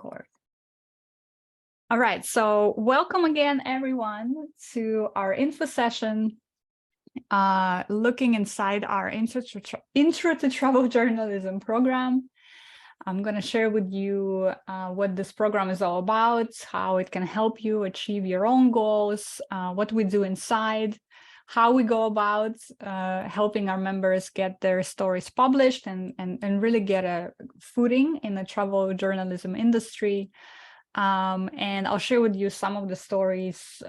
record. All right, so welcome again, everyone, to our info session, looking inside our Intro to Travel Journalism program. I'm going to share with you what this program is all about, how it can help you achieve your own goals, what we do inside, how we go about helping our members get their stories published and really get a footing in the travel journalism industry. And I'll share with you some of the stories,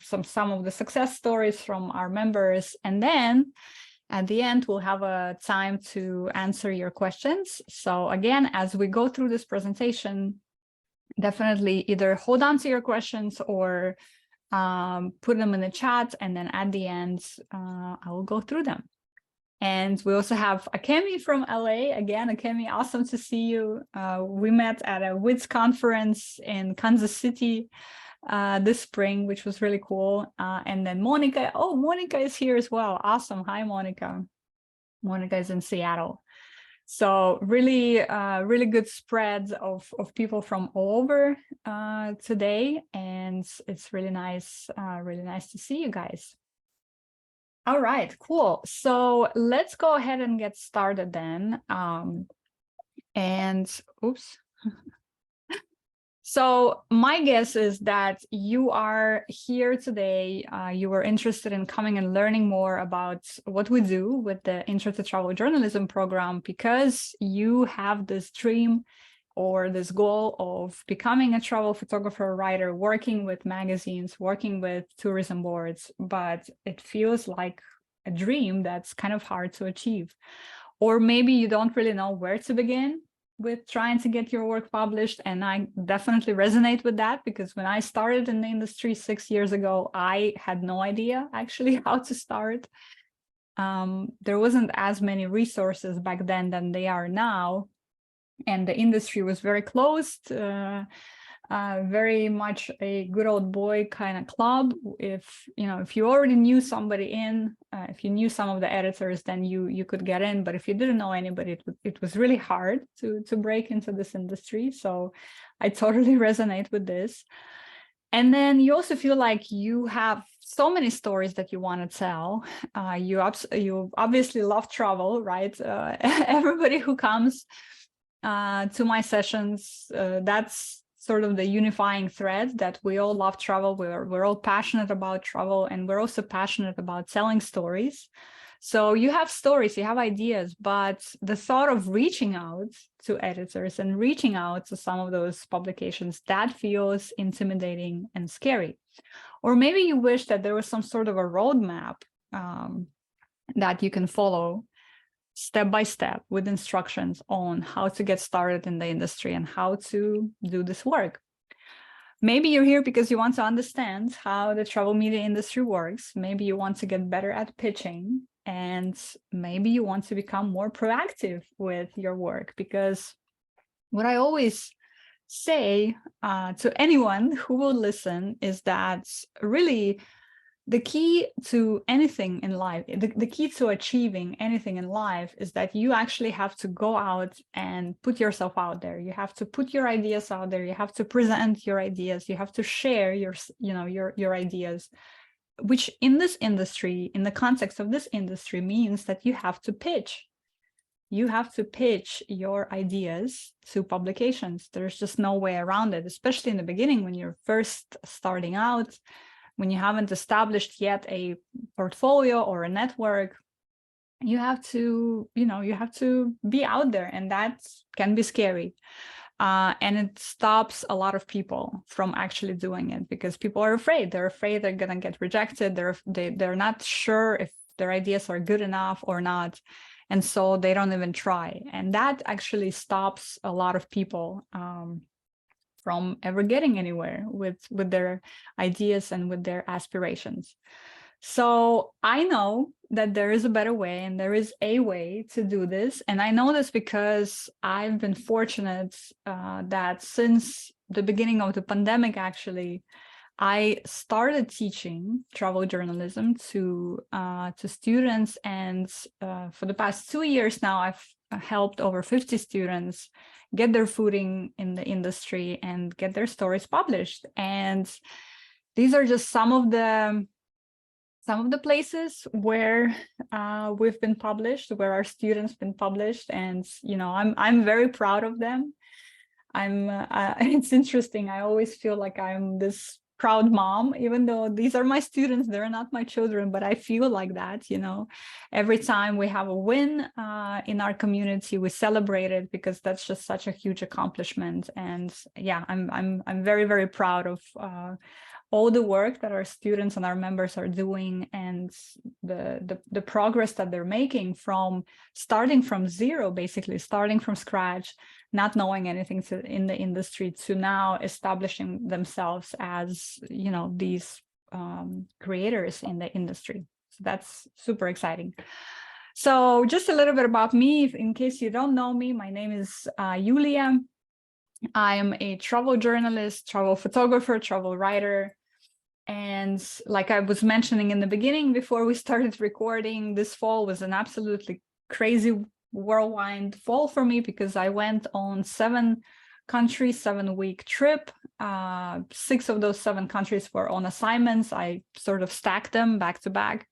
some of the success stories from our members. And then at the end, we'll have a time to answer your questions. So again, as we go through this presentation, definitely either hold on to your questions or put them in the chat. And then at the end, I will go through them. And we also have Akemi from LA. Again, Akemi, awesome to see you. We met at a WITS conference in Kansas City this spring, which was really cool. And then Monica, oh, Monica is here as well. Awesome. Hi, Monica. Monica is in Seattle. So really, really good spread of people from all over today. And it's really nice to see you guys. All right, cool. So let's go ahead and get started then. Oops. So my guess is that you are here today. You were interested in coming and learning more about what we do with the Intro to Travel Journalism program because you have this dream or this goal of becoming a travel photographer, writer, working with magazines, working with tourism boards, but it feels like a dream that's kind of hard to achieve. Or maybe you don't really know where to begin with trying to get your work published. And I definitely resonate with that because when I started in the industry 6 years ago, I had no idea actually how to start. There wasn't as many resources back then than they are now. And the industry was very closed, very much a good old boy kind of club. If you already knew somebody if you knew some of the editors, then you could get in. But if you didn't know anybody, it was really hard to break into this industry. So I totally resonate with this. And then you also feel like you have so many stories that you want to tell. You obviously love travel, right? Everybody who comes to my sessions, that's sort of the unifying thread that we all love travel. We're all passionate about travel, and we're also passionate about telling stories. So you have stories, you have ideas, but the thought of reaching out to editors and reaching out to some of those publications, that feels intimidating and scary. Or maybe you wish that there was some sort of a roadmap that you can follow step by step with instructions on how to get started in the industry and how to do this work. Maybe you're here because you want to understand how the travel media industry works. Maybe you want to get better at pitching, and maybe you want to become more proactive with your work, because what I always say to anyone who will listen is that really the key to anything in life, the key to achieving anything in life is that you actually have to go out and put yourself out there. You have to put your ideas out there. You have to present your ideas. You have to share your ideas, which in this industry, in the context of this industry, means that you have to pitch. You have to pitch your ideas to publications. There's just no way around it, especially in the beginning when you're first starting out. When you haven't established yet a portfolio or a network, you have to be out there, and that can be scary. And it stops a lot of people from actually doing it because people are afraid. They're afraid they're going to get rejected. They're not sure if their ideas are good enough or not. And so they don't even try. And that actually stops a lot of people from ever getting anywhere with their ideas and with their aspirations. So I know that there is a better way, and there is a way to do this. And I know this because I've been fortunate that since the beginning of the pandemic, actually, I started teaching travel journalism to students, and for the past 2 years now, I've helped over 50 students get their footing in the industry and get their stories published. And these are just some of the places where we've been published, where our students been published, and I'm very proud of them. It's interesting. I always feel like I'm this proud mom, even though these are my students, they're not my children, but I feel like that, every time we have a win in our community, we celebrate it, because that's just such a huge accomplishment. And yeah, I'm very, very proud of all the work that our students and our members are doing, and the progress that they're making from starting from zero, basically starting from scratch, not knowing anything in the industry, to now establishing themselves as, these creators in the industry. So that's super exciting. So just a little bit about me, in case you don't know me. My name is Yulia. I am a travel journalist, travel photographer, travel writer. And like I was mentioning in the beginning, before we started recording, this fall was an absolutely crazy whirlwind fall for me, because I went on 7 countries, 7-week trip. 6 of those 7 countries were on assignments. I sort of stacked them back to back.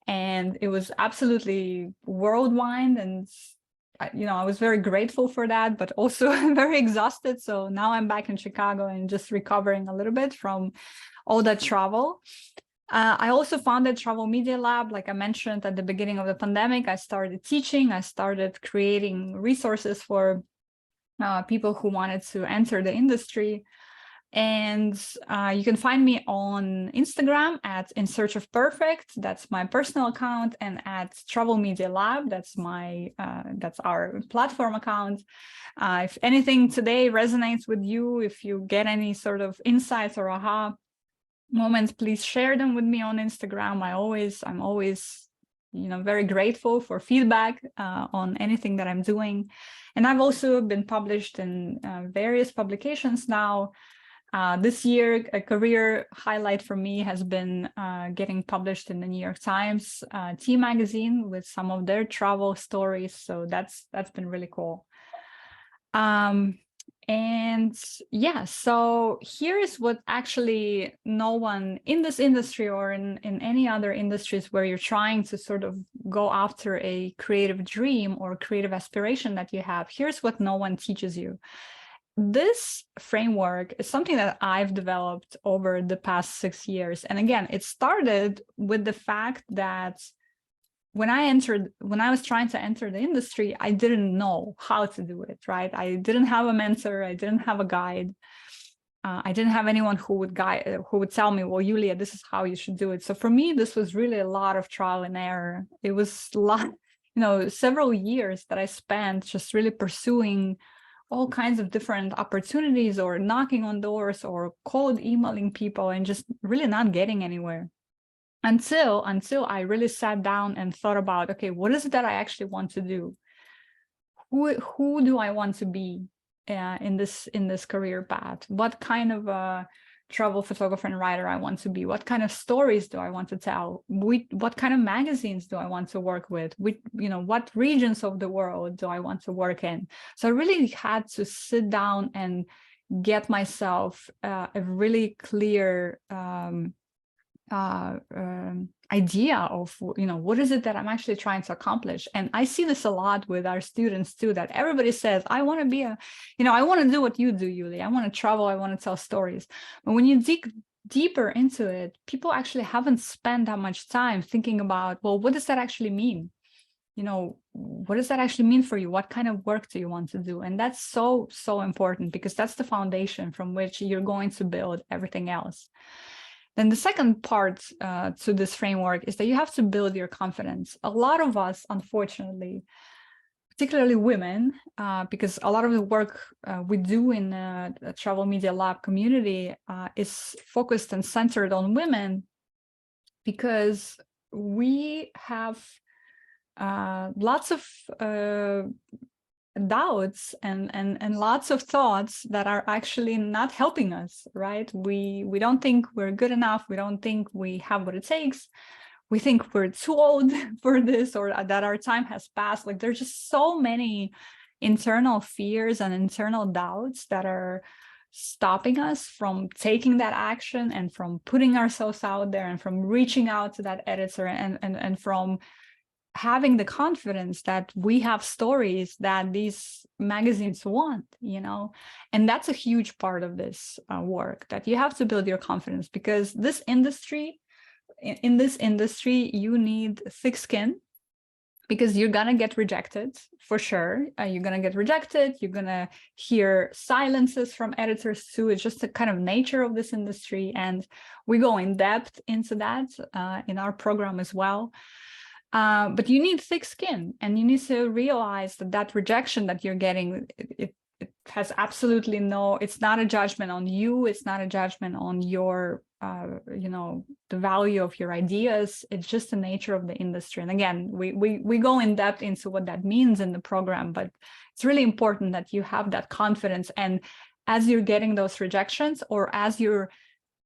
And it was absolutely whirlwind. And I was very grateful for that, but also very exhausted. So now I'm back in Chicago and just recovering a little bit from all that travel. I also founded Travel Media Lab. Like I mentioned at the beginning of the pandemic, I started teaching. I started creating resources for people who wanted to enter the industry. And you can find me on Instagram at In Search of Perfect. That's my personal account, and at Travel Media Lab. That's our platform account. If anything today resonates with you, if you get any sort of insights or aha moments, please share them with me on Instagram. I'm always very grateful for feedback on anything that I'm doing. And I've also been published in various publications now. This year, a career highlight for me has been getting published in the New York Times Tea magazine with some of their travel stories. So that's been really cool. And yeah, so here is what actually no one in this industry or in any other industries where you're trying to sort of go after a creative dream or creative aspiration that you have, here's what no one teaches you. This framework is something that I've developed over the past 6 years. And again, it started with the fact that when I was trying to enter the industry, I didn't know how to do it, right? I didn't have a mentor. I didn't have a guide. I didn't have anyone who would tell me, well, Yulia, this is how you should do it. So for me, this was really a lot of trial and error. It was several years that I spent just really pursuing all kinds of different opportunities, or knocking on doors, or cold emailing people, and just really not getting anywhere. Until I really sat down and thought about, okay, what is it that I actually want to do? Who do I want to be in this career path? What kind of a travel photographer and writer I want to be? What kind of stories do I want to tell? What kind of magazines do I want to work with? What regions of the world do I want to work in? So I really had to sit down and get myself a really clear idea of what is it that I'm actually trying to accomplish. And I see this a lot with our students too, that everybody says, I want to be I want to do what you do, Yulia. I want to travel, I want to tell stories. But when you dig deeper into it, people actually haven't spent that much time thinking about, well, what does that actually mean? What does that actually mean for you? What kind of work do you want to do? And that's so important, because that's the foundation from which you're going to build everything else. Then the second part to this framework is that you have to build your confidence. A lot of us, unfortunately, particularly women, because a lot of the work we do in the Travel Media Lab community is focused and centered on women, because we have lots of doubts and lots of thoughts that are actually not helping us, right? We don't think we're good enough. We don't think we have what it takes. we think we're too old for this, or that our time has passed. Like there's just so many internal fears and internal doubts that are stopping us from taking that action and from putting ourselves out there and from reaching out to that editor and from having the confidence that we have stories that these magazines want, you know. And that's a huge part of this work, that you have to build your confidence, because this industry, in this industry, you need thick skin, because you're gonna get rejected for sure. You're gonna get rejected. You're gonna hear silences from editors too. It's just the kind of nature of this industry, and we go in depth into that in our program as well. But you need thick skin, and you need to realize that that rejection that you're getting, it has absolutely no, it's not a judgment on you. It's not a judgment on your, you know, the value of your ideas. It's just the nature of the industry. And again, we go in depth into what that means in the program, but it's really important that you have that confidence. And as you're getting those rejections, or as you're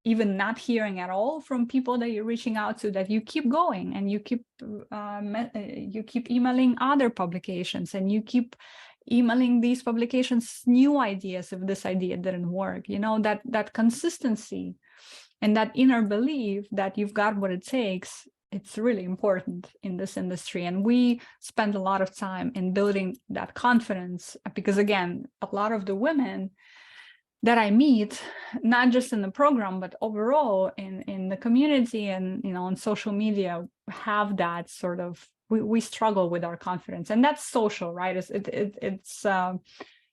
even not hearing at all from people that you're reaching out to, that you keep going, and you keep emailing other publications, and you keep emailing these publications new ideas if this idea didn't work. You know, that consistency and that inner belief that you've got what it takes, it's really important in this industry. And we spend a lot of time in building that confidence, because again, a lot of the women that I meet, not just in the program, but overall in the community and, you know, on social media, have that sort of, we struggle with our confidence. And that's social, right? It's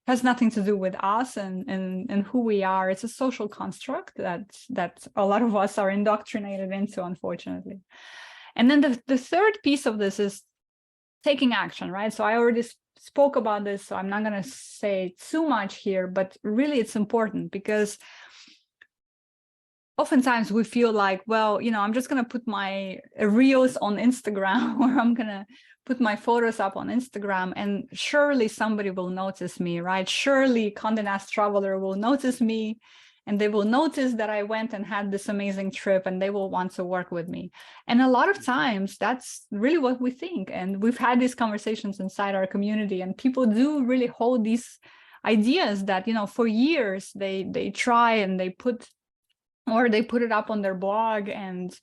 has nothing to do with us and who we are. It's a social construct that a lot of us are indoctrinated into, unfortunately. And then the third piece of this is taking action, right? So I already spoke about this, so I'm not going to say too much here, but really it's important, because oftentimes we feel like, well, you know, I'm just going to put my reels on Instagram, or I'm going to put my photos up on Instagram, and surely somebody will notice me, right? Surely Condé Nast Traveler will notice me, and they will notice that I went and had this amazing trip, and they will want to work with me. And a lot of times that's really what we think. And we've had these conversations inside our community, and people do really hold these ideas that, you know, for years they try and they put it up on their blog and,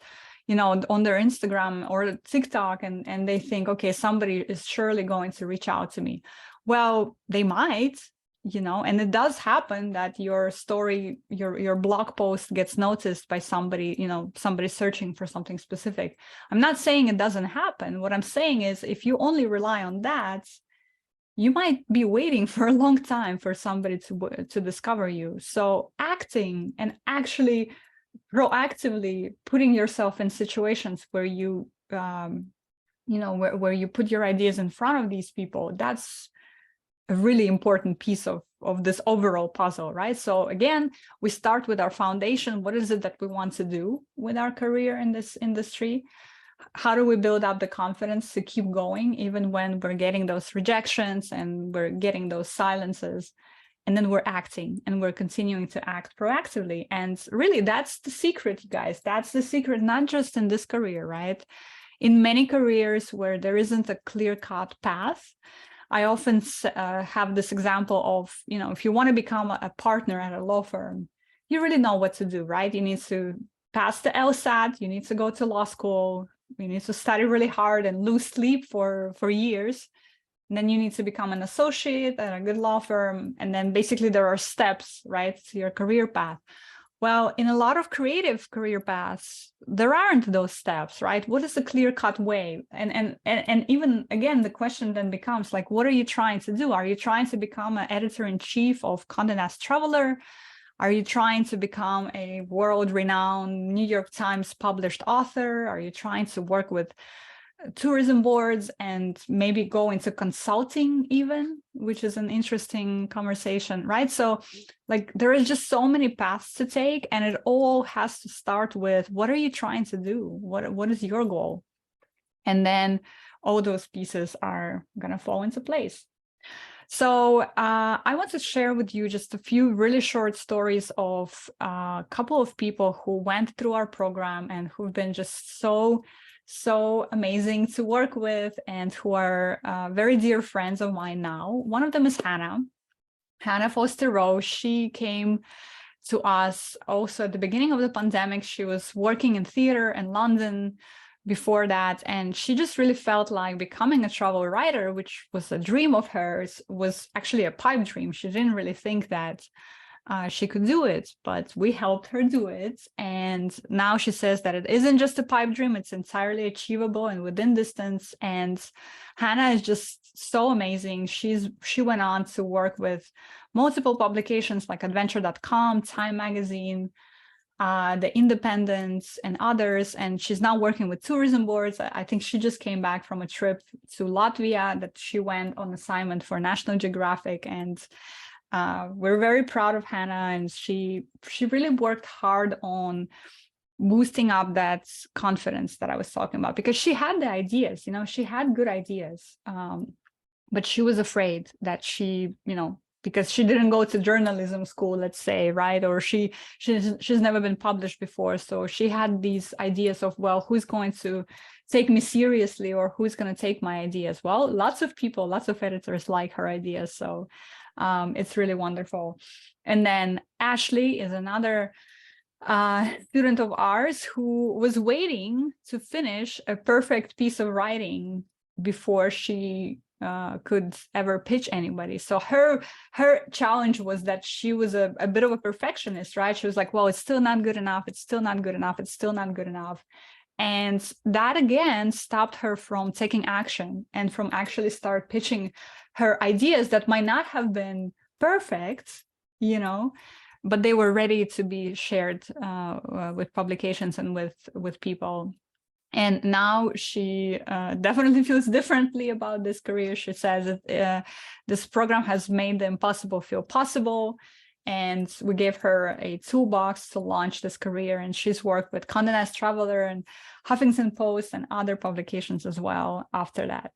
you know, on their Instagram or TikTok, and they think, okay, somebody is surely going to reach out to me. Well, they might, you know, and it does happen that your story, your blog post gets noticed by somebody, you know, somebody searching for something specific. I'm not saying it doesn't happen. What I'm saying is, if you only rely on that, you might be waiting for a long time for somebody to discover you. So acting and actually proactively putting yourself in situations where you, you know, where you put your ideas in front of these people, that's a really important piece of this overall puzzle, right? So again, we start with our foundation. What is it that we want to do with our career in this industry? How do we build up the confidence to keep going, even when we're getting those rejections and we're getting those silences? And then we're acting, and we're continuing to act proactively. And really, that's the secret, guys. That's the secret, not just in this career, right? In many careers where there isn't a clear-cut path, I often have this example of, you know, if you want to become a partner at a law firm, you really know what to do, right? You need to pass the LSAT, you need to go to law school, you need to study really hard and lose sleep for years. And then you need to become an associate at a good law firm. And then basically there are steps, right, to your career path. Well, in a lot of creative career paths, there aren't those steps, right? What is the clear-cut way? And even, again, the question then becomes, like, what are you trying to do? Are you trying to become an editor-in-chief of Condé Nast Traveler? Are you trying to become a world-renowned New York Times published author? Are you trying to work with tourism boards and maybe go into consulting even, which is an interesting conversation, right? So like there is just so many paths to take, and it all has to start with, what are you trying to do? What is your goal? And then all those pieces are going to fall into place. So I want to share with you just a few really short stories of a couple of people who went through our program and who've been just so so amazing to work with and who are very dear friends of mine now. One of them is Hannah Foster-Rowe. She came to us also at the beginning of the pandemic. She was working in theater in London before that, and she just really felt like becoming a travel writer, which was a dream of hers, was actually a pipe dream. She didn't really think that she could do it, but we helped her do it. And now she says that it isn't just a pipe dream, it's entirely achievable and within distance. And Hannah is just so amazing. She went on to work with multiple publications like adventure.com, Time Magazine, The Independent, and others. And she's now working with tourism boards. I think she just came back from a trip to Latvia that she went on assignment for National Geographic. And we're very proud of Hannah, and she really worked hard on boosting up that confidence that I was talking about, because she had the ideas, she had good ideas, but she was afraid that because she didn't go to journalism school, let's say, right? Or she's never been published before. So she had these ideas of, well, who's going to take me seriously, or who's going to take my ideas? Well, lots of editors like her ideas. So it's really wonderful. And then Ashley is another student of ours who was waiting to finish a perfect piece of writing before she could ever pitch anybody. So her challenge was that she was a bit of a perfectionist, right? She was like, well, it's still not good enough. It's still not good enough. It's still not good enough. And that again stopped her from taking action and from actually start pitching her ideas that might not have been perfect, but they were ready to be shared with publications and with people. And now she definitely feels differently about this career. She says that this program has made the impossible feel possible. And we gave her a toolbox to launch this career. And she's worked with Condé Nast Traveler and Huffington Post and other publications as well after that.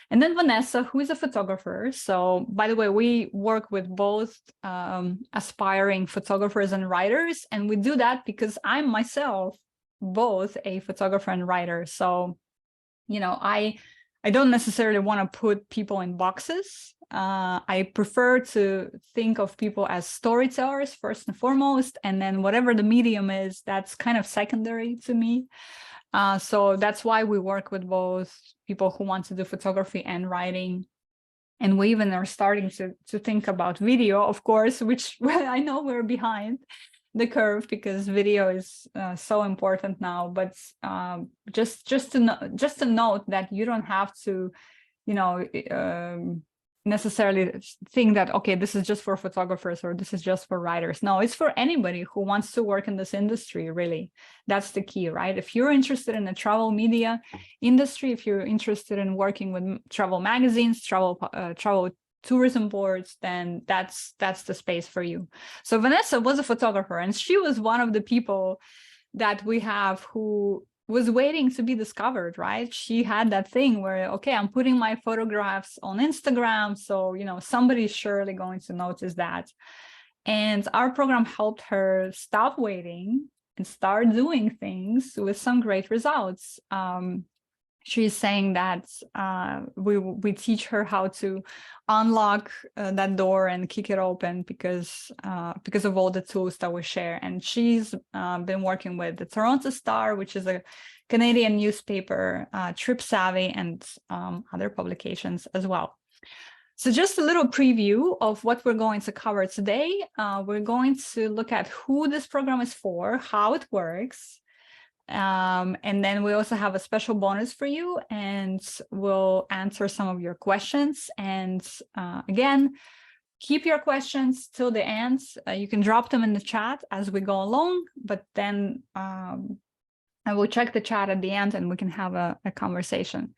And then Vanessa, who is a photographer. So, by the way, we work with both aspiring photographers and writers. And we do that because I'm myself both a photographer and writer. So, I don't necessarily want to put people in boxes. I prefer to think of people as storytellers first and foremost, and then whatever the medium is, that's kind of secondary to me. So that's why we work with both people who want to do photography and writing. And we even are starting to think about video, of course, which I know we're behind the curve because video is so important now. But just to note that you don't have to, necessarily think that, okay, this is just for photographers or this is just for writers. No, it's for anybody who wants to work in this industry, really. That's the key, right? If you're interested in the travel media industry, if you're interested in working with travel magazines, travel tourism boards, then that's the space for you. So Vanessa was a photographer, and she was one of the people that we have who was waiting to be discovered, right? She had that thing where, okay, I'm putting my photographs on Instagram, so somebody's surely going to notice that. And our program helped her stop waiting and start doing things with some great results. She's saying that we teach her how to unlock that door and kick it open because of all the tools that we share. And she's been working with the Toronto Star, which is a Canadian newspaper, Trip Savvy, and other publications as well. So just a little preview of what we're going to cover today. We're going to look at who this program is for, how it works, and then we also have a special bonus for you, and we'll answer some of your questions. And again, keep your questions till the end. You can drop them in the chat as we go along, but then I will check the chat at the end and we can have a conversation.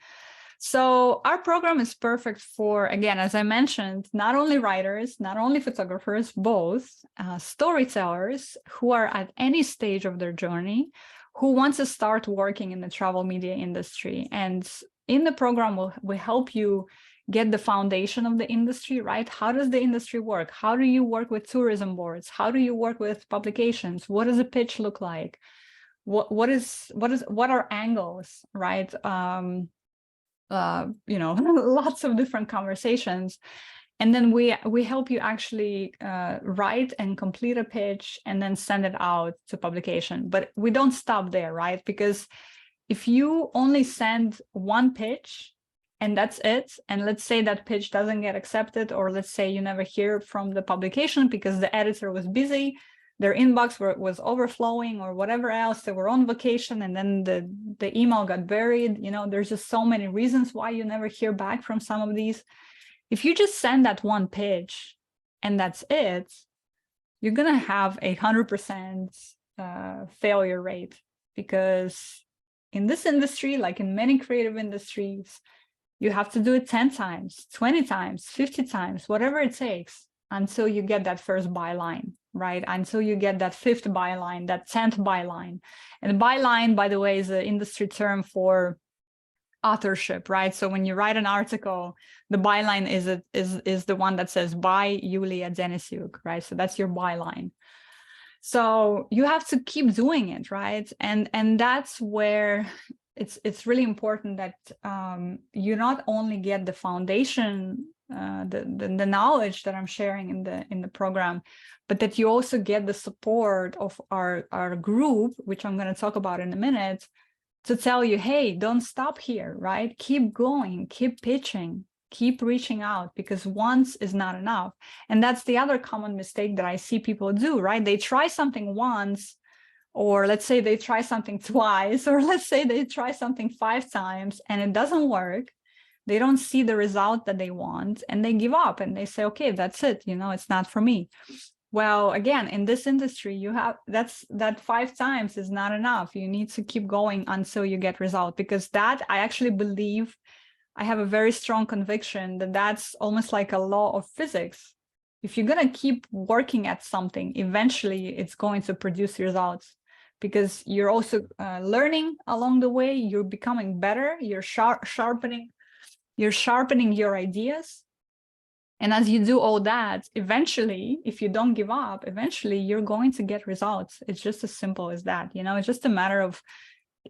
So our program is perfect for, again, as I mentioned, not only writers, not only photographers, both storytellers who are at any stage of their journey, who wants to start working in the travel media industry. And in the program, we'll help you get the foundation of the industry, right? How does the industry work? How do you work with tourism boards? How do you work with publications? What does a pitch look like? what are angles, right? You know, lots of different conversations. And then we help you actually write and complete a pitch and then send it out to publication. But we don't stop there, right? Because if you only send one pitch and that's it, and let's say that pitch doesn't get accepted, or let's say you never hear from the publication because the editor was busy, their inbox was overflowing or whatever else, they were on vacation, and then the email got buried. You know, there's just so many reasons why you never hear back from some of these. If you just send that one pitch and that's it, you're going to have 100% failure rate, because in this industry, like in many creative industries, you have to do it 10 times, 20 times, 50 times, whatever it takes until you get that first byline, right? Until you get that 5th byline, that 10th byline. And byline, by the way, is an industry term for authorship, right? So when you write an article, the byline is the one that says by Yulia Denisiuk, right? So that's your byline. So you have to keep doing it, right? And that's where it's really important that you not only get the foundation, the knowledge that I'm sharing in the program, but that you also get the support of our group, which I'm going to talk about in a minute, to tell you, hey, don't stop here, right? Keep going, keep pitching, keep reaching out, because once is not enough. And that's the other common mistake that I see people do, right? They try something once, or let's say they try something twice, or let's say they try something 5 times and it doesn't work. They don't see the result that they want and they give up and they say, okay, that's it, you know, it's not for me. Well, again, in this industry, you have that 5 times is not enough. You need to keep going until you get result, because that, I actually believe, I have a very strong conviction that that's almost like a law of physics. If you're going to keep working at something, eventually it's going to produce results, because you're also learning along the way. You're becoming better. You're sharpening your ideas. And as you do all that, eventually, if you don't give up, eventually you're going to get results. It's just as simple as that. You know, it's just a matter of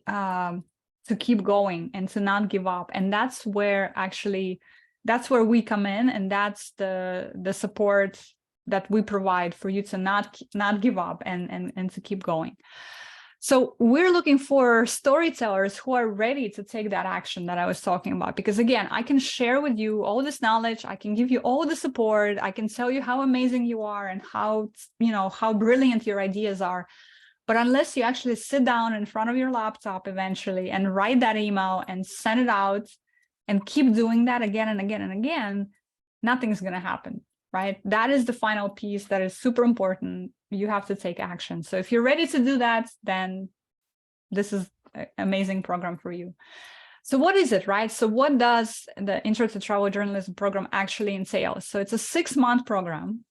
to keep going and to not give up. And that's where we come in, and that's the support that we provide for you to not give up and to keep going. So we're looking for storytellers who are ready to take that action that I was talking about, because again, I can share with you all this knowledge, I can give you all the support, I can tell you how amazing you are and how brilliant your ideas are. But unless you actually sit down in front of your laptop eventually and write that email and send it out and keep doing that again and again and again, nothing's going to happen, right? That is the final piece that is super important. You have to take action. So if you're ready to do that, then this is an amazing program for you. So what is it, right? So what does the Intro to Travel Journalism program actually entail? So it's a 6-month program.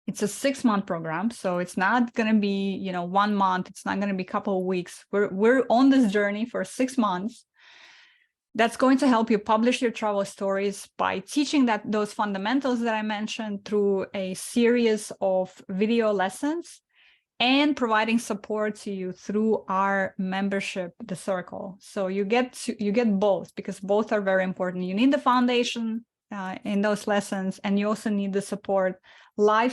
It's a 6-month program. So it's not going to be, 1 month. It's not going to be a couple of weeks. We're on this journey for 6 months. That's going to help you publish your travel stories by teaching those fundamentals that I mentioned through a series of video lessons, and providing support to you through our membership, the Circle. So you get both, because both are very important. You need the foundation in those lessons, and you also need the support, live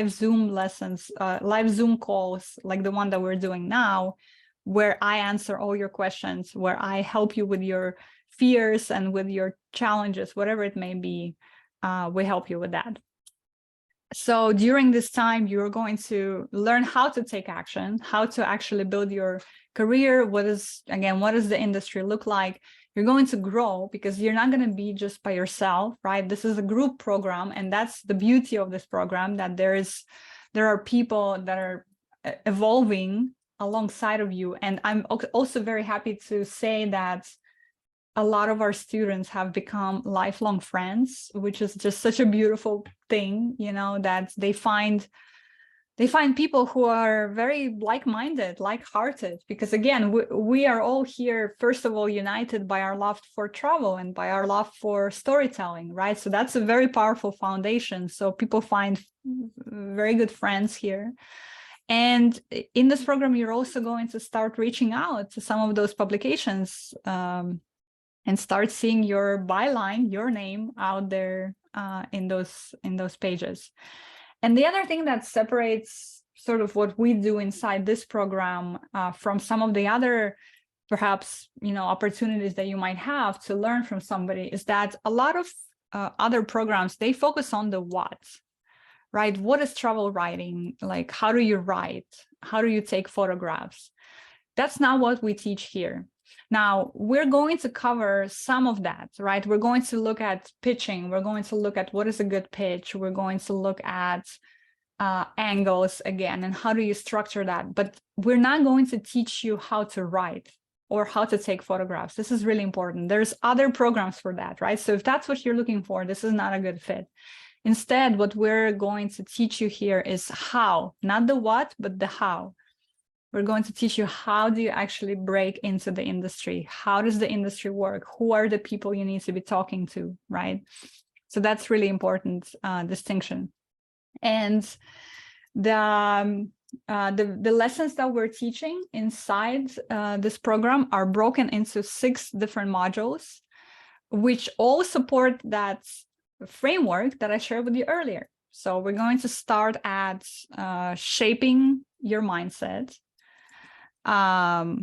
Zoom lessons, live Zoom calls like the one that we're doing now, where I answer all your questions, where I help you with your fears and with your challenges, whatever it may be. We help you with that. So during this time, you're going to learn how to take action, how to actually build your career. What does the industry look like? You're going to grow, because you're not going to be just by yourself, right? This is a group program, and that's the beauty of this program, that there are people that are evolving alongside of you. And I'm also very happy to say that a lot of our students have become lifelong friends, which is just such a beautiful thing, that they find people who are very like-minded, like-hearted, because again, we are all here, first of all, united by our love for travel and by our love for storytelling, right? So that's a very powerful foundation. So people find very good friends here. And in this program, you're also going to start reaching out to some of those publications and start seeing your byline, your name out there in those pages. And the other thing that separates sort of what we do inside this program from some of the other perhaps opportunities that you might have to learn from somebody is that a lot of other programs, they focus on the what. Right? What is travel writing? Like, how do you write? How do you take photographs? That's not what we teach here. Now, we're going to cover some of that, right? We're going to look at pitching. We're going to look at what is a good pitch. We're going to look at angles again, and how do you structure that? But we're not going to teach you how to write or how to take photographs. This is really important. There's other programs for that, right? So if that's what you're looking for, this is not a good fit. Instead, what we're going to teach you here is how, not the what, but the how. We're going to teach you how do you actually break into the industry? How does the industry work? Who are the people you need to be talking to, right? So that's really important distinction. And the lessons that we're teaching inside this program are broken into 6 different modules, which all support that framework that I shared with you earlier. So we're going to start at shaping your mindset. We're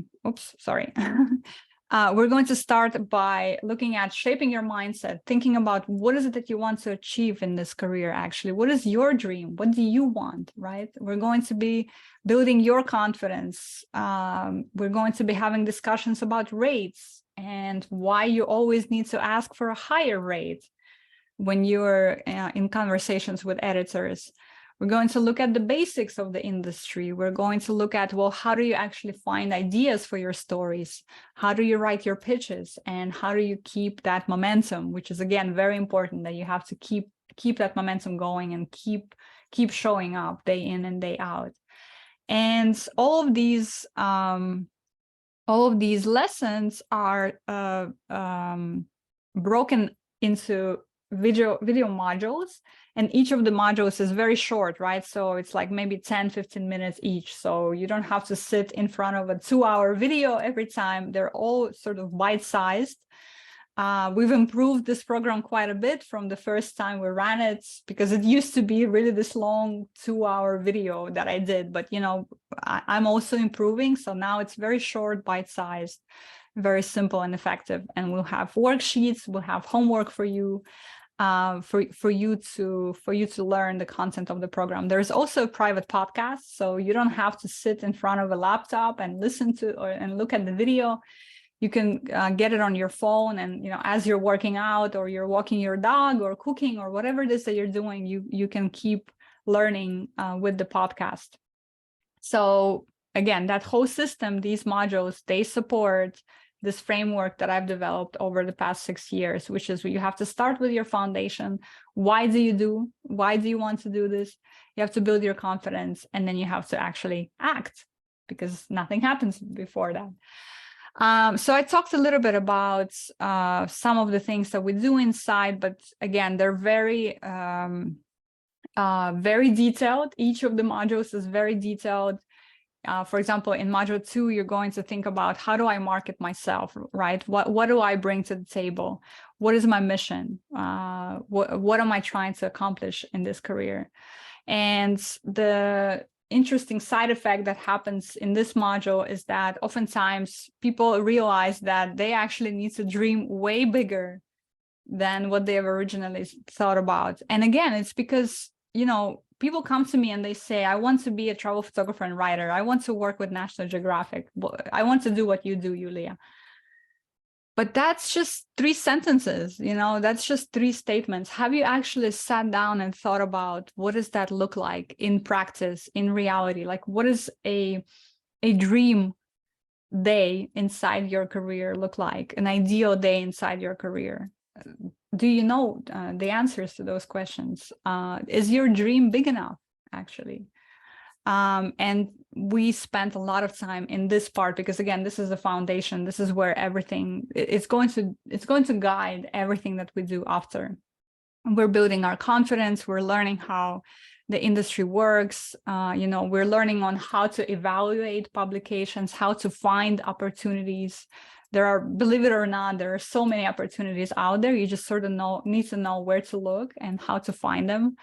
going to start by looking at shaping your mindset, thinking about what is it that you want to achieve in this career, actually. What is your dream? What do you want, right? We're going to be building your confidence. We're going to be having discussions about rates and why you always need to ask for a higher rate when you're in conversations with editors. We're going to look at the basics of the industry. We're going to look at, well, how do you actually find ideas for your stories? How do you write your pitches? And how do you keep that momentum, which is, again, very important, that you have to keep that momentum going and keep showing up day in and day out. And all of these lessons are broken into video modules, and each of the modules is very short, right? So it's like maybe 10-15 minutes each, so you don't have to sit in front of a 2-hour video every time. They're all sort of bite-sized. We've improved this program quite a bit from the first time we ran it, because it used to be really this long 2-hour video that I did, but I'm also improving, so now it's very short, bite-sized, very simple and effective. And we'll have worksheets, we'll have homework for you, for you to learn the content of the program. There's also a private podcast, so you don't have to sit in front of a laptop and listen to and look at the video. You can get it on your phone, and as you're working out or you're walking your dog or cooking or whatever it is that you're doing, you can keep learning with the podcast. So again, that whole system, these modules, they support this framework that I've developed over the past 6 years, which is you have to start with your foundation. Why do you want to do this? You have to build your confidence, and then you have to actually act, because nothing happens before that. So I talked a little bit about some of the things that we do inside, but again, they're very, very detailed. Each of the modules is very detailed. For example, in module 2, you're going to think about, how do I market myself, right? What do I bring to the table? What is my mission? What am I trying to accomplish in this career? And the interesting side effect that happens in this module is that oftentimes people realize that they actually need to dream way bigger than what they have originally thought about. And again, it's because, people come to me and they say, I want to be a travel photographer and writer. I want to work with National Geographic. I want to do what you do, Yulia. But that's just 3 sentences, that's just 3 statements. Have you actually sat down and thought about, what does that look like in practice, in reality? Like, what does a dream day inside your career look like? An ideal day inside your career? Do you know the answers to those questions? Is your dream big enough, actually? And we spent a lot of time in this part, because again, this is the foundation. This is where everything it's going to guide everything that we do after. We're building our confidence. We're learning how the industry works. We're learning on how to evaluate publications, how to find opportunities. There are, believe it or not, there are so many opportunities out there. You just sort of need to know where to look and how to find them.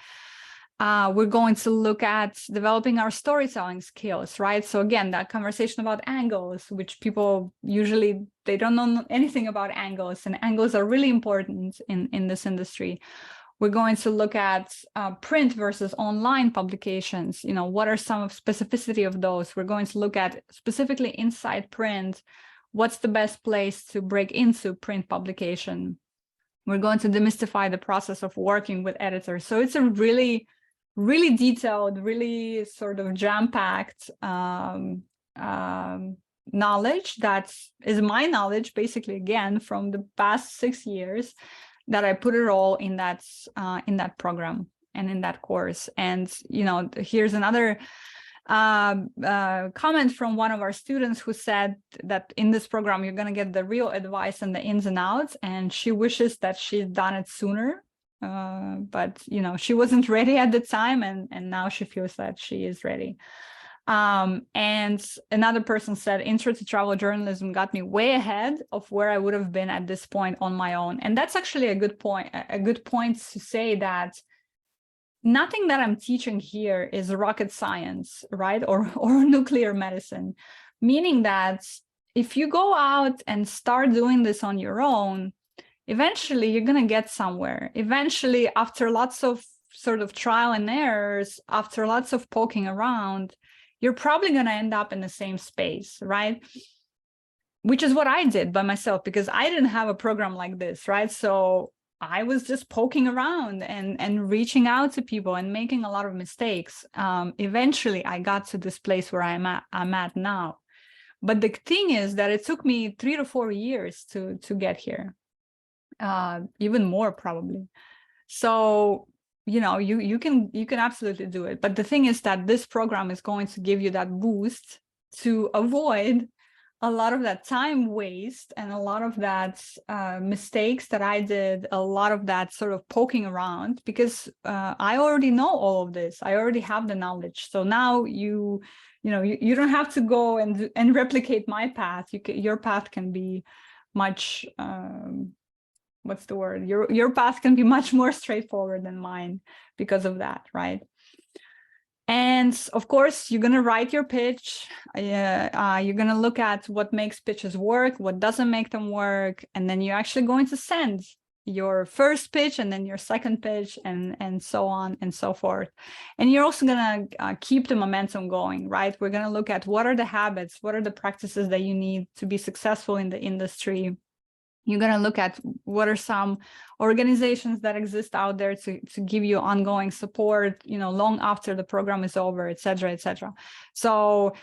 We're going to look at developing our storytelling skills, right? So again, that conversation about angles, which people usually, they don't know anything about angles, and angles are really important in this industry. We're going to look at print versus online publications. What are some specificity of those? We're going to look at specifically inside print. What's the best place to break into print publication? We're going to demystify the process of working with editors. So it's a really, really detailed, really sort of jam-packed knowledge that is my knowledge, basically, again, from the past 6 years, that I put it all in that program and in that course. And here's another comment from one of our students who said that in this program you're going to get the real advice and the ins and outs, and she wishes that she'd done it sooner, but she wasn't ready at the time, and now she feels that she is ready. And another person said, Intro to Travel Journalism got me way ahead of where I would have been at this point on my own. And that's actually a good point to say that nothing that I'm teaching here is rocket science, right? Or nuclear medicine, meaning that if you go out and start doing this on your own, eventually you're going to get somewhere. Eventually, after lots of sort of trial and errors, after lots of poking around, you're probably going to end up in the same space, right? Which is what I did by myself, because I didn't have a program like this, right? So I was just poking around and reaching out to people and making a lot of mistakes. Eventually, I got to this place where I'm at now. But the thing is that it took me 3 to 4 years to get here, even more probably. So you can absolutely do it. But the thing is that this program is going to give you that boost to avoid a lot of that time waste and a lot of that mistakes that I did, a lot of that sort of poking around, because I already know all of this. I already have the knowledge. So now you don't have to go and replicate my path. Your path can be much what's the word? Your path can be much more straightforward than mine because of that, right? And of course, you're going to write your pitch. You're going to look at what makes pitches work, what doesn't make them work, and then you're actually going to send your first pitch and then your second pitch, and so on and so forth. And you're also going to keep the momentum going, right? We're going to look at what are the habits, what are the practices that you need to be successful in the industry. You're going to look at what are some organizations that exist out there to give you ongoing support, long after the program is over, et cetera, et cetera. So,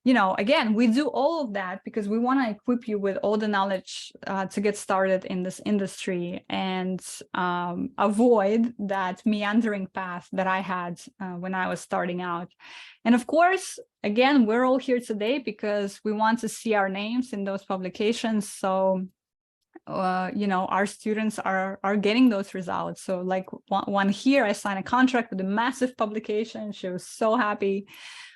again, we do all of that because we want to equip you with all the knowledge to get started in this industry and avoid that meandering path that I had when I was starting out. And of course, again, we're all here today because we want to see our names in those publications. So our students are getting those results. So like one here, I signed a contract with a massive publication. She was so happy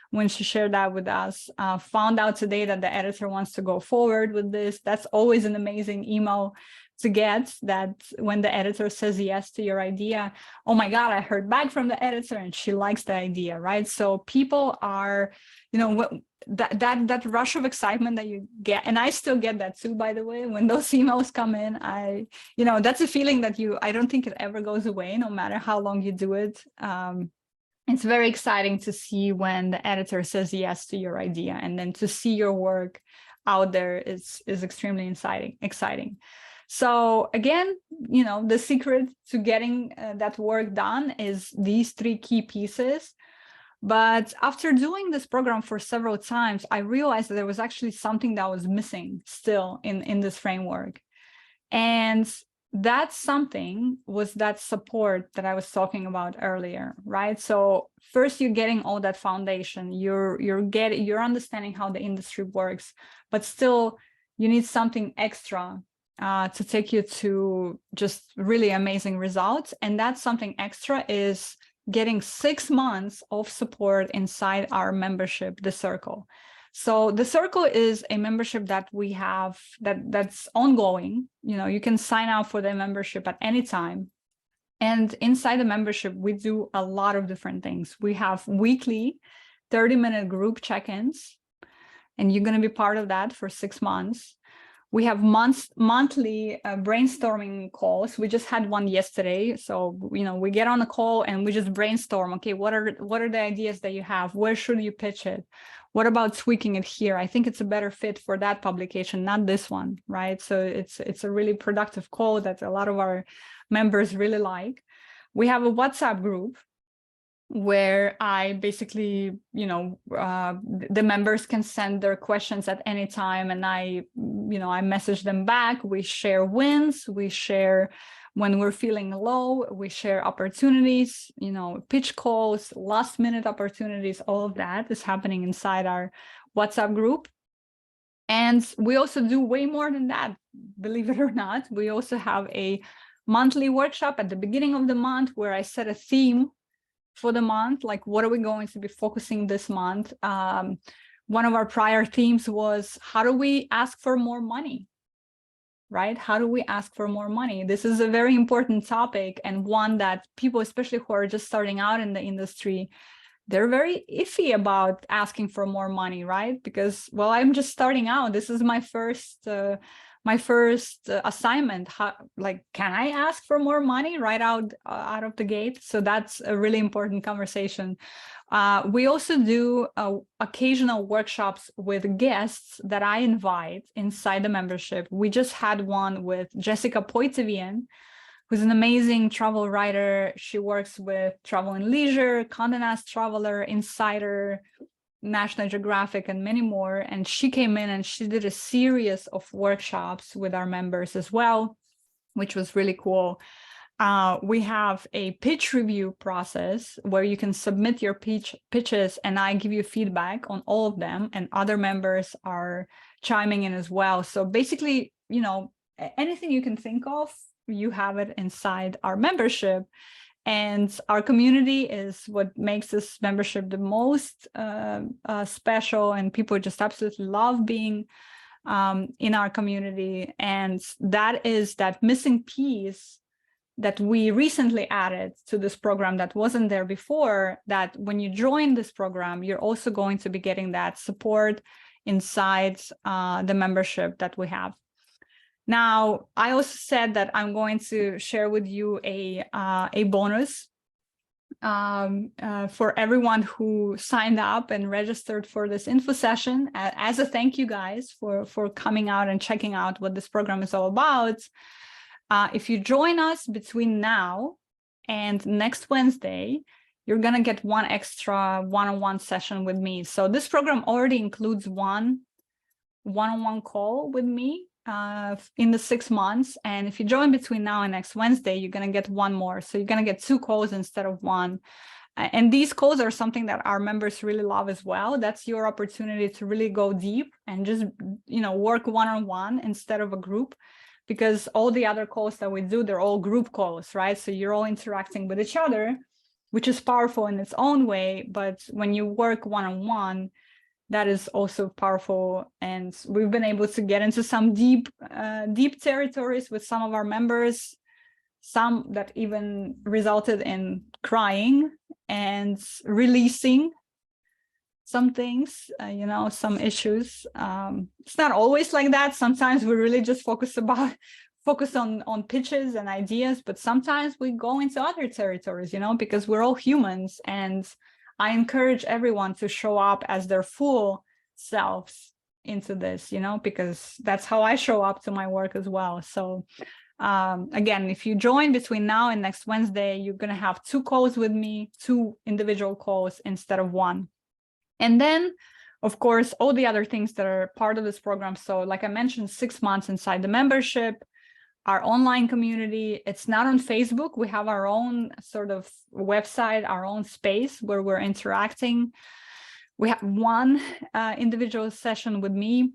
when she shared that with us. Found out today that the editor wants to go forward with this. That's always an amazing email to get, that when the editor says yes to your idea, oh my God, I heard back from the editor and she likes the idea, right? So people are, that rush of excitement that you get, and I still get that too, by the way, when those emails come in, that's a feeling that I don't think it ever goes away, no matter how long you do it. It's very exciting to see when the editor says yes to your idea, and then to see your work out there is extremely exciting. So again, the secret to getting that work done is these 3 key pieces. But after doing this program for several times, I realized that there was actually something that was missing still in this framework. And that something was that support that I was talking about earlier, right? So first, you're getting all that foundation, you're understanding how the industry works, but still you need something extra to take you to just really amazing results. And that something extra is getting 6 months of support inside our membership, The Circle. So The Circle is a membership that we have that's ongoing. You know, you can sign up for the membership at any time. And inside the membership, we do a lot of different things. We have weekly 30-minute group check-ins, and you're going to be part of that for 6 months. We have monthly brainstorming calls. We just had one yesterday. So, you know, we get on a call and we just brainstorm. Okay, what are the ideas that you have? Where should you pitch it? What about tweaking it here? I think it's a better fit for that publication, not this one, right? So it's a really productive call that a lot of our members really like. We have a WhatsApp group where I basically, you know, the members can send their questions at any time, and I message them back. We share wins, we share when we're feeling low, we share opportunities, you know, pitch calls, last minute opportunities, all of that is happening inside our WhatsApp group. And we also do way more than that, believe it or not. We also have a monthly workshop at the beginning of the month where I set a theme for the month, like what are we going to be focusing this month? One of our prior themes was, how do we ask for more money, right? How do we ask for more money? This is a very important topic, and one that people, especially who are just starting out in the industry, they're very iffy about asking for more money, right? Because, well, I'm just starting out. This is my first assignment. Can I ask for more money right out of the gate? So that's a really important conversation. We also do occasional workshops with guests that I invite inside the membership. We just had one with Jessica Poitevien, who's an amazing travel writer. She works with Travel and Leisure, Condé Nast Traveler, Insider, National Geographic, and many more. And she came in and she did a series of workshops with our members as well, which was really cool. We have a pitch review process where you can submit your pitches, and I give you feedback on all of them, and other members are chiming in as well. So basically, you know, anything you can think of, you have it inside our membership. And our community is what makes this membership the most special, and people just absolutely love being in our community. And that is that missing piece that we recently added to this program that wasn't there before, that when you join this program, you're also going to be getting that support inside the membership that we have. Now, I also said that I'm going to share with you a bonus for everyone who signed up and registered for this info session as a thank you, guys, for coming out and checking out what this program is all about. If you join us between now and next Wednesday, you're going to get one extra one-on-one session with me. So this program already includes one one-on-one call with me in the 6 months. And if you join between now and next Wednesday, you're going to get one more. So you're going to get 2 calls instead of 1. And these calls are something that our members really love as well. That's your opportunity to really go deep and just, you know, work one-on-one instead of a group, because all the other calls that we do, they're all group calls, right? So you're all interacting with each other, which is powerful in its own way. But when you work one-on-one, that is also powerful. And we've been able to get into some deep territories with some of our members, some that even resulted in crying and releasing some things, you know, some issues. It's not always like that. Sometimes we really just focus on pitches and ideas, but sometimes we go into other territories, you know, because we're all humans. And I encourage everyone to show up as their full selves into this, you know, because that's how I show up to my work as well. So again, if you join between now and next Wednesday, you're going to have 2 calls with me, 2 individual calls instead of 1. And then, of course, all the other things that are part of this program. So like I mentioned, 6 months inside the membership, our online community. It's not on Facebook. We have our own sort of website, our own space where we're interacting. We have 1 individual session with me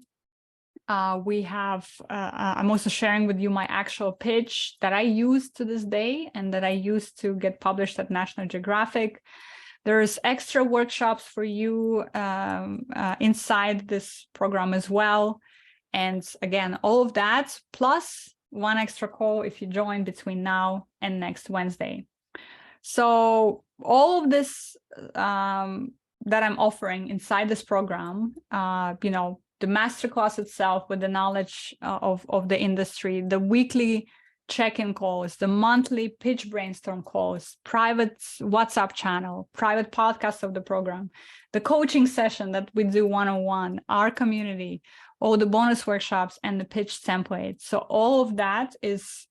I'm also sharing with you my actual pitch that I use to this day and that I used to get published at National Geographic. There's extra workshops for you inside this program as well. And again, all of that plus one extra call if you join between now and next Wednesday. So all of this that I'm offering inside this program, the masterclass itself with the knowledge of the industry, the weekly check-in calls, the monthly pitch brainstorm calls, private WhatsApp channel, private podcast of the program, the coaching session that we do one-on-one, our community, all the bonus workshops and the pitch template. So all of that is,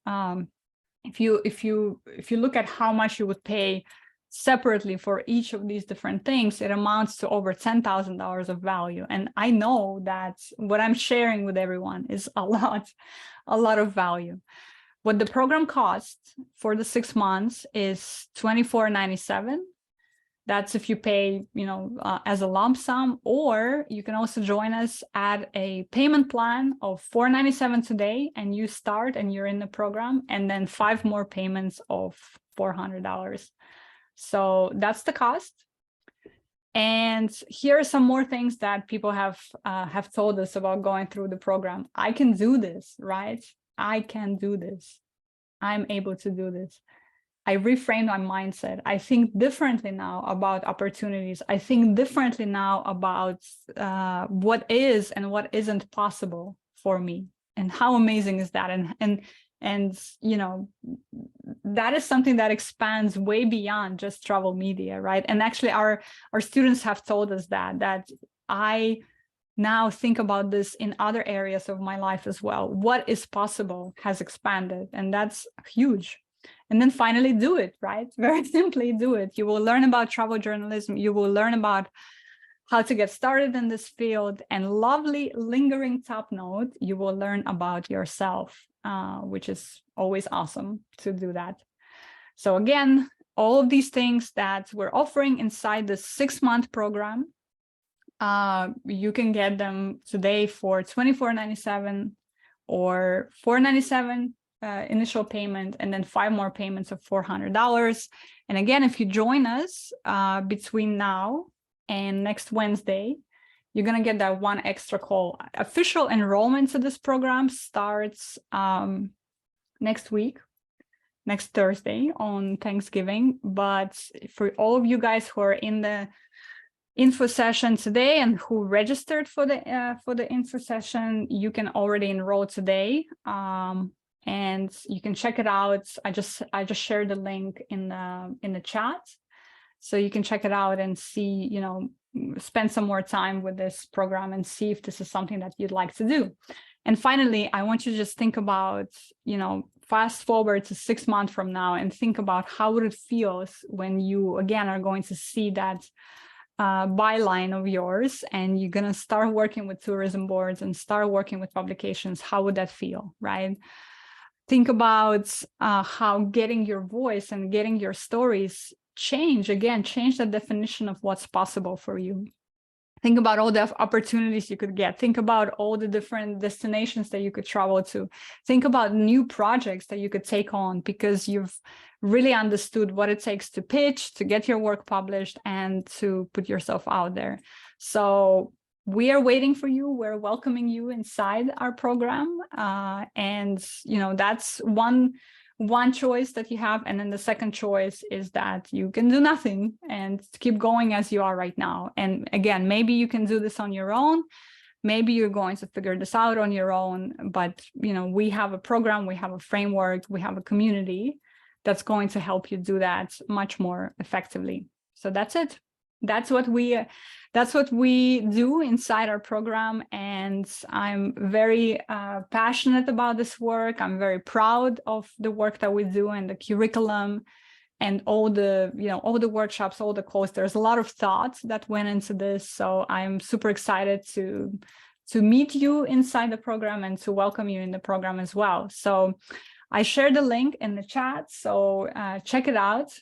if you look at how much you would pay separately for each of these different things, it amounts to over $10,000 of value. And I know that what I'm sharing with everyone is a lot of value. What the program costs for the 6 months is $24.97. That's if you pay, as a lump sum, or you can also join us at a payment plan of $497 today, and you start and you're in the program, and then 5 more payments of $400. So that's the cost. And here are some more things that people have told us about going through the program. I can do this, right? I can do this. I'm able to do this. I reframed my mindset. I think differently now about opportunities. I think differently now about what is and what isn't possible for me. And how amazing is that? And that is something that expands way beyond just travel media, right? And actually our students have told us that I now think about this in other areas of my life as well. What is possible has expanded, and that's huge. And then finally do it, right? Very simply do it. You will learn about travel journalism. You will learn about how to get started in this field. And lovely lingering top note, you will learn about yourself, which is always awesome to do that. So again, all of these things that we're offering inside the 6-month program, you can get them today for $24.97 or $497 initial payment, and then 5 more payments of $400. And again, if you join us between now and next Wednesday, you're going to get that 1 extra call. Official enrollment to this program starts next week, next Thursday on Thanksgiving. But for all of you guys who are in the info session today and who registered for the info session, you can already enroll today. And you can check it out. I just shared the link in the chat, so you can check it out and see, spend some more time with this program and see if this is something that you'd like to do. And finally, I want you to just think about, fast forward to 6 months from now and think about how would it feel when you again are going to see that byline of yours, and you're going to start working with tourism boards and start working with publications. How would that feel, right? Think about how getting your voice and getting your stories change the definition of what's possible for you. Think about all the opportunities you could get. Think about all the different destinations that you could travel to. Think about new projects that you could take on because you've really understood what it takes to pitch, to get your work published, and to put yourself out there. So we are waiting for you. We're welcoming you inside our program. And, that's one choice that you have. And then the second choice is that you can do nothing and keep going as you are right now. And again, maybe you can do this on your own. Maybe you're going to figure this out on your own. But, we have a program, we have a framework, we have a community that's going to help you do that much more effectively. So that's it. That's what we do inside our program, and I'm very passionate about this work. I'm very proud of the work that we do and the curriculum and all the workshops, all the calls. There's a lot of thought that went into this, so I'm super excited to meet you inside the program and to welcome you in the program as well. So I shared the link in the chat, so check it out.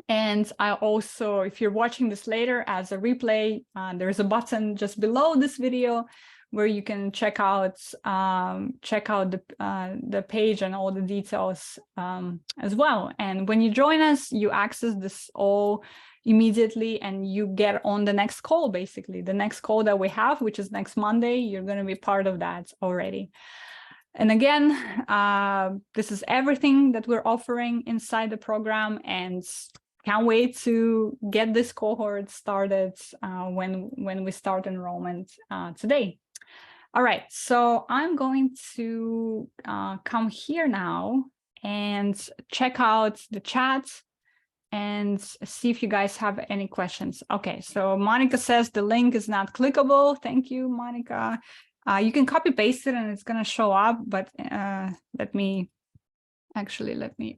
And I also, if you're watching this later as a replay, there's a button just below this video where you can check out the page and all the details as well. And when you join us, you access this all immediately, and you get on the next call. Basically, the next call that we have, which is next Monday, you're going to be part of that already. And again, this is everything that we're offering inside the program, and can't wait to get this cohort started when we start enrollment today. All right, so I'm going to come here now and check out the chat and see if you guys have any questions. Okay, so Monica says the link is not clickable. Thank you, Monica. You can copy paste it and it's going to show up, but let me,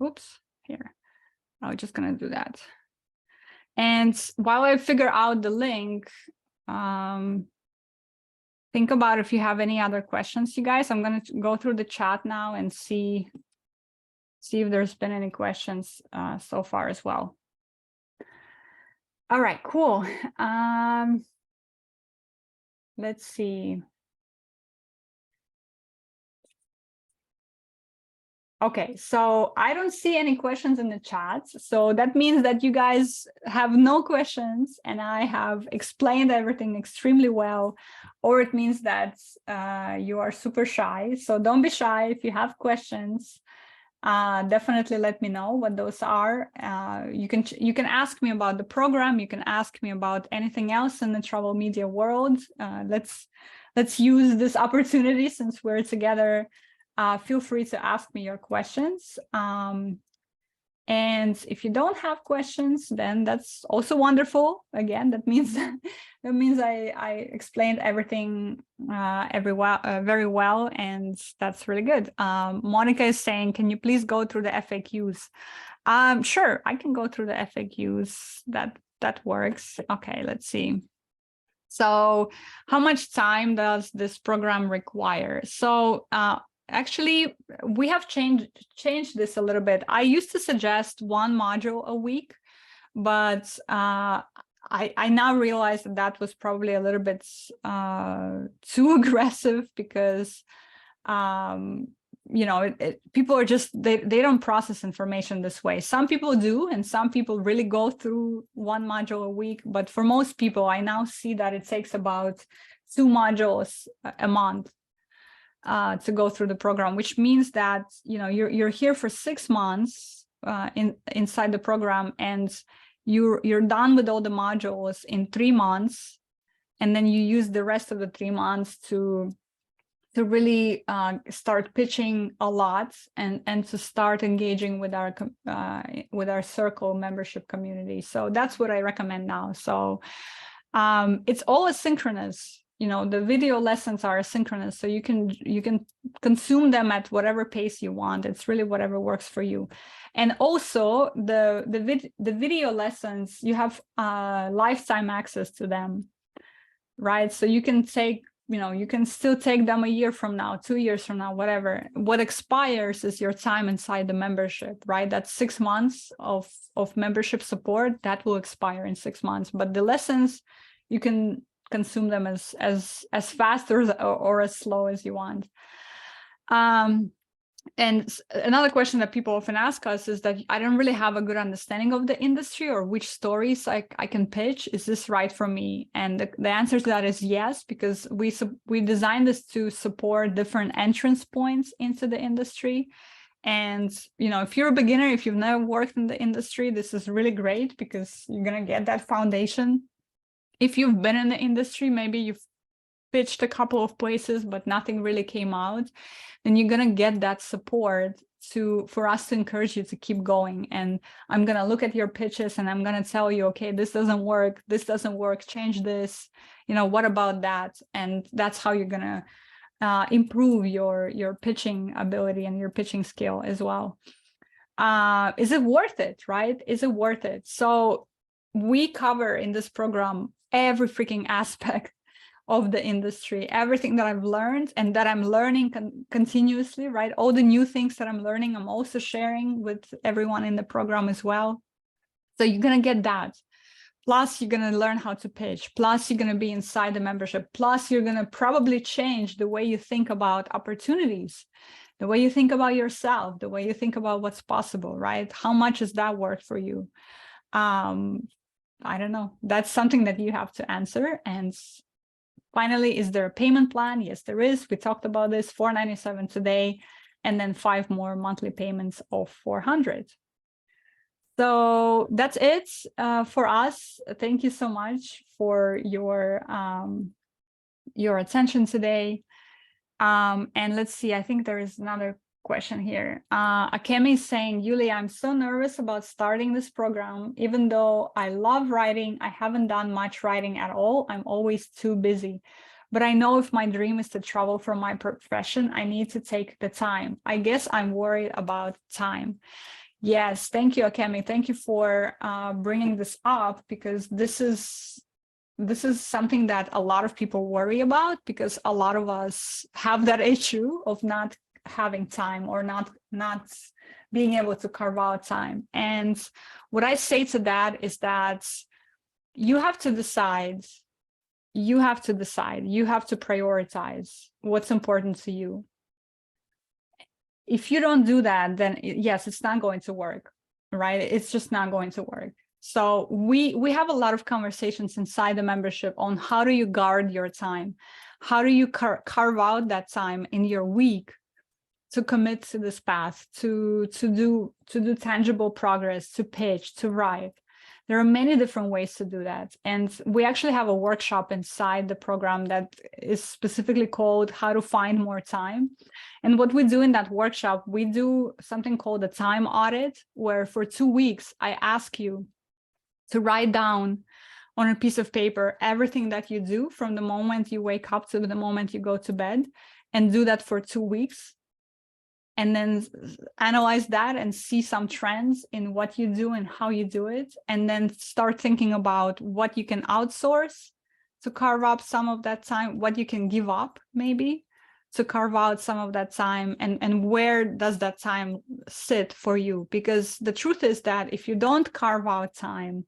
oops, here. I'm just going to do that. And while I figure out the link, think about if you have any other questions, you guys. I'm going to go through the chat now and see if there's been any questions so far as well. All right, cool. Let's see. Okay, so I don't see any questions in the chat. So that means that you guys have no questions and I have explained everything extremely well, or it means that you are super shy. So don't be shy. If you have questions, definitely let me know what those are. You can ask me about the program. You can ask me about anything else in the travel media world. Let's use this opportunity since we're together. Feel free to ask me your questions. And if you don't have questions, then that's also wonderful. Again, that means I explained everything very well, and that's really good. Monica is saying, can you please go through the FAQs? Sure, I can go through the FAQs. That works. Okay, let's see. So how much time does this program require? So actually, we have changed this a little bit. I used to suggest one module a week, but I now realize that was probably a little bit too aggressive, because you know, people are just they don't process information this way. Some people do, and some people really go through one module a week. But for most people, I now see that it takes about 2 modules a month to go through the program, which means that, you know, you're here for 6 months inside the program, and you're done with all the modules in 3 months, and then you use the rest of the 3 months to really start pitching a lot and to start engaging with our circle membership community. So that's what I recommend now. So it's all asynchronous. You know, the video lessons are asynchronous, so you can consume them at whatever pace you want. It's really whatever works for you. And also the video lessons, you have lifetime access to them, right? So you can take, you know, you can still take them a year from now, 2 years from now, whatever. What expires is your time inside the membership, right? That's 6 months of membership support that will expire in 6 months. But the lessons, you can consume them as fast or as slow as you want. And another question that people often ask us is that I don't really have a good understanding of the industry or which stories I can pitch. Is this right for me? And the answer to that is yes, because we designed this to support different entrance points into the industry. And, you know, if you're a beginner, if you've never worked in the industry, this is really great because you're going to get that foundation. If you've been in the industry, maybe you've pitched a couple of places, but nothing really came out, then you're going to get that support for us to encourage you to keep going. And I'm going to look at your pitches and I'm going to tell you, okay, this doesn't work, change this, you know, what about that? And that's how you're going to improve your pitching ability and your pitching skill as well. Is it worth it, right? Is it worth it? So we cover in this program every freaking aspect of the industry, everything that I've learned and that I'm learning continuously, right? All the new things that I'm learning, I'm also sharing with everyone in the program as well. So you're going to get that. Plus, you're going to learn how to pitch. Plus, you're going to be inside the membership. Plus, you're going to probably change the way you think about opportunities, the way you think about yourself, the way you think about what's possible, right? How much is that worth for you? I don't know. That's something that you have to answer. And finally, is there a payment plan? Yes, there is. We talked about this, $497 today, and then 5 more monthly payments of $400. So that's it for us. Thank you so much for your attention today. And let's see, I think there is another question here. Akemi is saying, Yuli, I'm so nervous about starting this program. Even though I love writing, I haven't done much writing at all. I'm always too busy. But I know if my dream is to travel for my profession, I need to take the time. I guess I'm worried about time. Yes, thank you, Akemi. Thank you for bringing this up, because this is something that a lot of people worry about, because a lot of us have that issue of not having time or not being able to carve out time. And what I say to that is that you have to decide. You have to prioritize what's important to you. If you don't do that, then yes, it's not going to work, right? It's just not going to work. So we have a lot of conversations inside the membership on how do you guard your time? How do you carve out that time in your week to commit to this path, to do tangible progress, to pitch, to write? There are many different ways to do that. And we actually have a workshop inside the program that is specifically called How to Find More Time. And what we do in that workshop, we do something called a time audit, where for 2 weeks, I ask you to write down on a piece of paper everything that you do from the moment you wake up to the moment you go to bed, and do that for 2 weeks. And then analyze that and see some trends in what you do and how you do it. And then start thinking about what you can outsource to carve up some of that time, what you can give up maybe to carve out some of that time, and where does that time sit for you? Because the truth is that if you don't carve out time,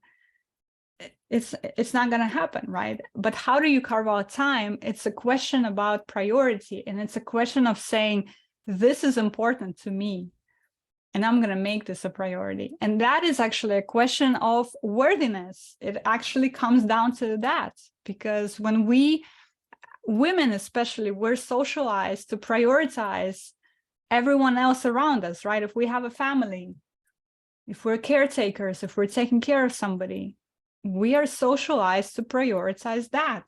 it's not going to happen, right? But how do you carve out time? It's a question about priority, and it's a question of saying, this is important to me, and I'm going to make this a priority. And that is actually a question of worthiness. It actually comes down to that, because when women especially, we're socialized to prioritize everyone else around us, right? If we have a family, if we're caretakers, if we're taking care of somebody, we are socialized to prioritize that,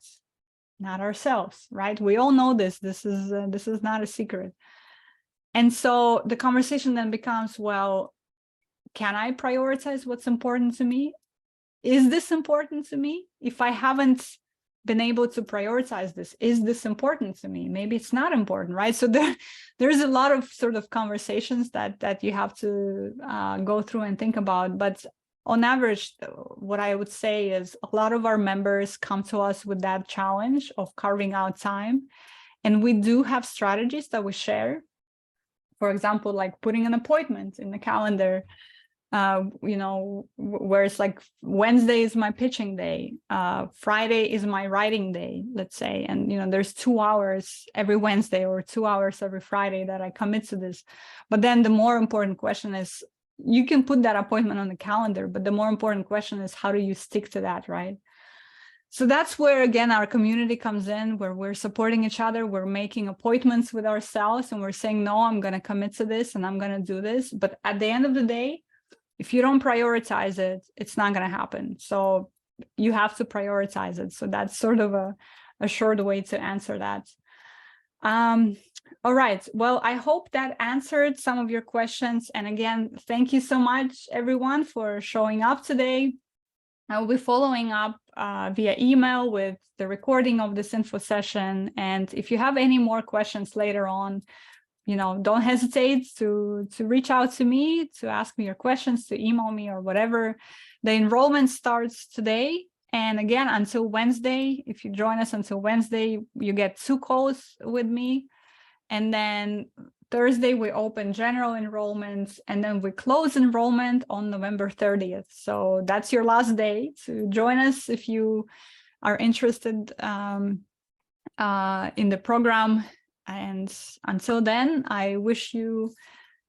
not ourselves, right? We all know this. This is not a secret. And so the conversation then becomes, well, can I prioritize what's important to me? Is this important to me? If I haven't been able to prioritize this, is this important to me? Maybe it's not important, right? So there's a lot of sort of conversations that you have to go through and think about. But on average, what I would say is a lot of our members come to us with that challenge of carving out time. And we do have strategies that we share. For example, like putting an appointment in the calendar, where it's like Wednesday is my pitching day, Friday is my writing day, let's say. And, there's 2 hours every Wednesday or 2 hours every Friday that I commit to this. But then the more important question is, you can put that appointment on the calendar, but the more important question is, how do you stick to that, right? So that's where, again, our community comes in, where we're supporting each other. We're making appointments with ourselves, and we're saying, no, I'm going to commit to this and I'm going to do this. But at the end of the day, if you don't prioritize it, it's not going to happen. So you have to prioritize it. So that's sort of a short way to answer that. All right. Well, I hope that answered some of your questions. And again, thank you so much, everyone, for showing up today. I will be following up via email with the recording of this info session. And if you have any more questions later on, don't hesitate to reach out to me, to ask me your questions, to email me or whatever. The enrollment starts today. And again, until Wednesday, if you join us until Wednesday, you get 2 calls with me. And then Thursday, we open general enrollment, and then we close enrollment on November 30th. So that's your last day to join us if you are interested in the program. And until then, I wish you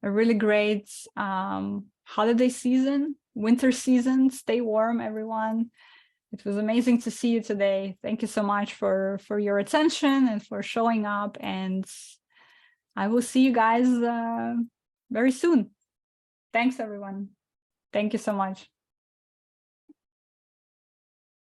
a really great holiday season, winter season. Stay warm, everyone. It was amazing to see you today. Thank you so much for your attention and for showing up. And I will see you guys very soon. Thanks, everyone. Thank you so much.